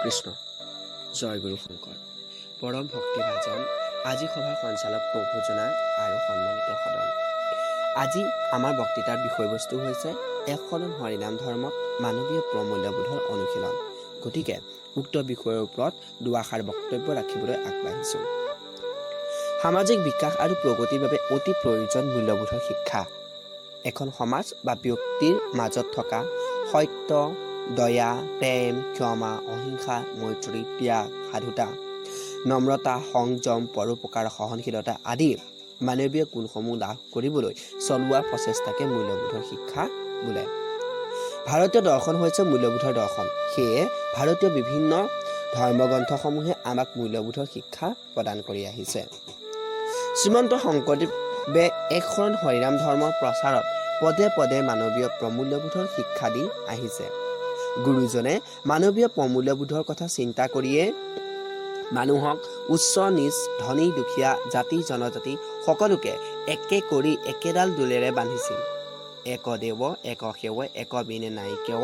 কৃষ্ণ জয় গুৰু শংকৰ পৰম ভক্তিভাজন আজি সভাৰ সঞ্চালক প্ৰভুজনা আৰু সন্মানিত সদন। আজি আমাৰ বক্তৃতাৰ বিষয়বস্তু হৈছে এক শৰণ হৰিনাম ধৰ্মত মানৱীয় প্ৰমূল্যবোধৰ অনুশীলন। গতিকে উক্ত বিষয়ৰ ওপৰত দুআষাৰ বক্তব্য ৰাখিবলৈ আগবাঢ়িছোঁ। সামাজিক বিকাশ আৰু প্ৰগতিৰ বাবে অতি প্ৰয়োজন মূল্যবোধৰ শিক্ষা। এখন সমাজ বা ব্যক্তিৰ মাজত থকা সত্য, দয়া, প্ৰেম, ক্ষমা, অহিংসা, মৈত্ৰী, ত্যাগ, সাধুতা, নম্ৰতা, সংযম, পৰোপকাৰ, সহনশীলতা আদি মানৱীয় গুণসমূহ লাভ কৰিবলৈ চলোৱা প্ৰচেষ্টাকে মূল্যবোধৰ শিক্ষা বোলে। ভাৰতীয় দৰ্শন হৈছে মূল্যবোধৰ দৰ্শন। সেয়ে ভাৰতীয় বিভিন্ন ধৰ্মগ্ৰন্থসমূহে আমাক মূল্যবোধৰ শিক্ষা প্ৰদান কৰি আহিছে। শ্ৰীমন্ত শংকৰদেৱে এক শৰণ হৰিনাম ধৰ্মৰ প্ৰচাৰত পদে পদে মানৱীয় প্ৰমূল্যবোধৰ শিক্ষা দি আহিছে। গুৰুজনে মানৱীয় প্ৰমূল্যবোধৰ কথা চিন্তা কৰিয়ে মানুহক উচ্চ নীচ, ধনী দুখীয়া, জাতি জনজাতি সকলোকে একে কৰি একেডাল দোলেৰে বান্ধিছিল। এক দেৱ এক সেৱ এক বিনে নাই কেৱ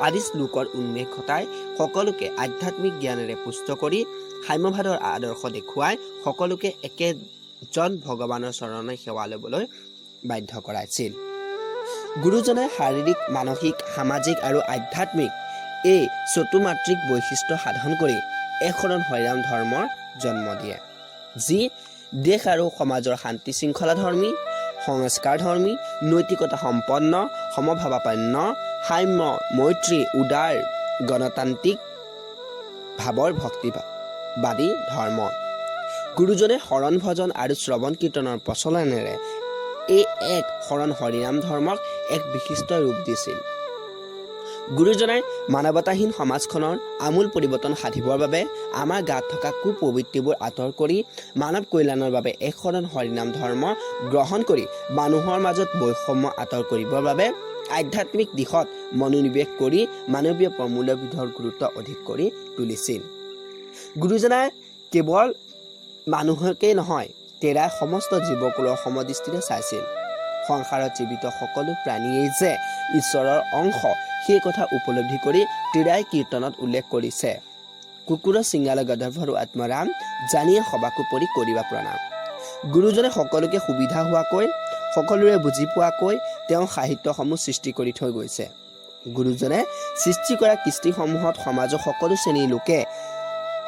আদি শ্লোকৰ উন্মেষ ঘটাই সকলোকে আধ্যাত্মিক জ্ঞানেৰে পুষ্ট কৰি সাম্যবাদৰ আদৰ্শ দেখুৱাই সকলোকে একেজন ভগৱানৰ চৰণে সেৱা ল'বলৈ বাধ্য কৰাইছিল। গুৰুজনে শাৰীৰিক, মানসিক, সামাজিক আৰু আধ্যাত্মিক এই চতুমাত্ৰিক বৈশিষ্ট্য সাধন কৰি এক শৰণ হৰিনাম ধৰ্মৰ জন্ম দিয়ে, যি দেশ আৰু সমাজৰ শান্তি শৃংখলা ধৰ্মী, সংস্কাৰ ধৰ্মী, নৈতিকতা সম্পন্ন, সমভাৱাপন্ন, সাম্য, মৈত্ৰী, উদাৰ, গণতান্ত্ৰিক ভাৱৰ ভক্তিবাদী ধৰ্ম। গুৰুজনে শৰণ ভজন আৰু শ্ৰৱণ কীৰ্তনৰ প্ৰচলনেৰে এই এক শৰণ হৰিনাম ধৰ্মক এক বিশিষ্ট ৰূপ দিছিল। গুৰুজনাই মানৱতাহীন সমাজখনৰ আমূল পৰিৱৰ্তন সাধিবৰ বাবে আমাৰ গাত থকা কুপ্ৰবৃত্তিবোৰ আঁতৰ কৰি মানৱ কল্যাণৰ বাবে এক শৰণ হৰিনাম ধৰ্ম গ্ৰহণ কৰি মানুহৰ মাজত বৈষম্য আঁতৰ কৰিবৰ বাবে আধ্যাত্মিক দিশত মনোনিৱেশ কৰি মানৱীয় প্ৰমূল্যবোধৰ গুৰুত্ব অধিক কৰি তুলিছিল। গুৰুজনাই কেৱল মানুহকেই নহয়, তেৰাই সমস্ত জীৱকুলৰ সমদৃষ্টিৰে চাইছিল। সংসাৰত জীৱিত সকলো প্ৰাণীয়েই যে ঈশ্বৰৰ অংশ সেই কথা উপলব্ধি কৰি তেৰাই কীৰ্তনত উল্লেখ কৰিছে, কুকুৰ চিঙাল গধৰ্ভৰু আত্মৰাম জানিয়ে সবাকো পৰি কৰিবা প্ৰণাম। গুৰুজনে সকলোকে সুবিধা হোৱাকৈ, সকলোৰে বুজি পোৱাকৈ তেওঁ সাহিত্যসমূহ সৃষ্টি কৰি থৈ গৈছে। গুৰুজনে সৃষ্টি কৰা কৃষ্টিসমূহত সমাজৰ সকলো শ্ৰেণীৰ লোকে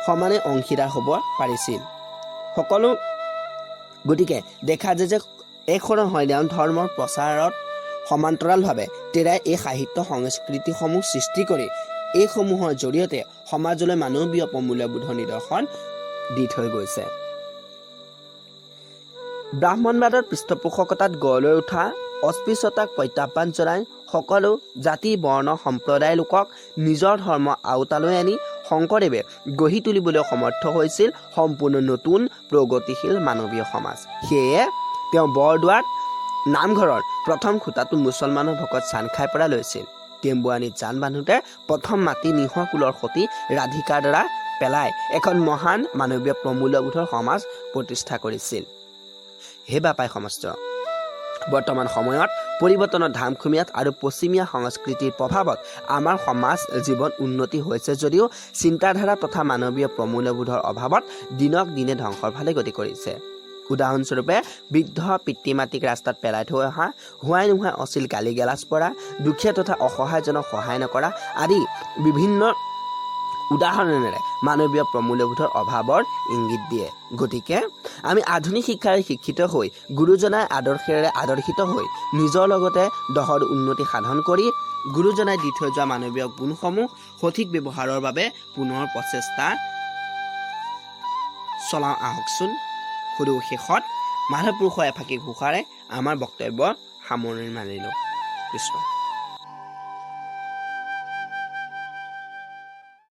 সমানে অংশীদাৰ হ'ব পাৰিছিল। গতিকে দেখা যায় যে এক শৰণ হৰিনাম ধৰ্মৰ প্ৰচাৰত সমান্তৰালভাৱে তেৰাই এই সাহিত্য সংস্কৃতিসমূহ সৃষ্টি কৰি এইসমূহৰ জৰিয়তে সমাজলৈ মানৱীয় প্ৰমূল্যবোধৰ নিদৰ্শন দি থৈ গৈছে। ব্ৰাহ্মণবাদৰ পৃষ্ঠপোষকতাত গঢ় লৈ উঠা অস্পৃশ্যতাক প্ৰত্যাহ্বান জনাই সকলো জাতি, বৰ্ণ, সম্প্ৰদায়ৰ লোকক নিজৰ ধৰ্ম আওতালৈ আনি শংকৰদেৱে গঢ়ি তুলিবলৈ সমৰ্থ হৈছিল সম্পূৰ্ণ নতুন প্ৰগতিশীল মানৱীয় সমাজ। সেয়ে তেওঁ বৰদোৱাত নামঘৰৰ প্ৰথম খুঁটাটো মুছলমানৰ ভকত চান খাই পৰা লৈছিল। টেম্বুৱানীত জান বান্ধোতে প্ৰথম মাটি নিহোৱা কুলৰ সতী ৰাধিকাৰ দ্বাৰা পেলাই এখন মহান মানৱীয় প্ৰমূল্যবোধৰ সমাজ প্ৰতিষ্ঠা কৰিছিল। হে বাপাই সমস্ত বৰ্তমান সময়ত পৰিৱৰ্তনৰ ধামখুমীয়াত আৰু পশ্চিমীয়া সংস্কৃতিৰ প্ৰভাৱত আমাৰ সমাজ জীৱন উন্নতি হৈছে যদিও চিন্তাধাৰা তথা মানৱীয় প্ৰমূল্যবোধৰ অভাৱত দিনক দিনে ধ্বংসৰ ফালে গতি কৰিছে। উদাহৰণস্বৰূপে বৃদ্ধ পিতৃ মাতৃক ৰাস্তাত পেলাই থৈ অহা, হোৱাই নোহোৱাই অশ্লীল গালি গালাজ পৰা, দুখীয়া তথা অসহায়জনক সহায় নকৰা আদি বিভিন্ন উদাহৰণেৰে মানৱীয় প্ৰমূল্যবোধৰ অভাৱৰ ইংগিত দিয়ে। গতিকে আমি আধুনিক শিক্ষাৰে শিক্ষিত হৈ, গুৰুজনাৰ আদৰ্শেৰে আদৰ্শিত হৈ নিজৰ লগতে দহৰ উন্নতি সাধন কৰি গুৰুজনাই দি থৈ যোৱা মানৱীয় গুণসমূহ সঠিক ব্যৱহাৰৰ বাবে পুনৰ প্ৰচেষ্টা চলাওঁ আহকচোন। সৰু শেষত মাধৱ পুৰুষৰ এফাকি ঘোষাৰে আমাৰ বক্তব্য সামৰণি মাৰিলোঁ। কৃষ্ণ।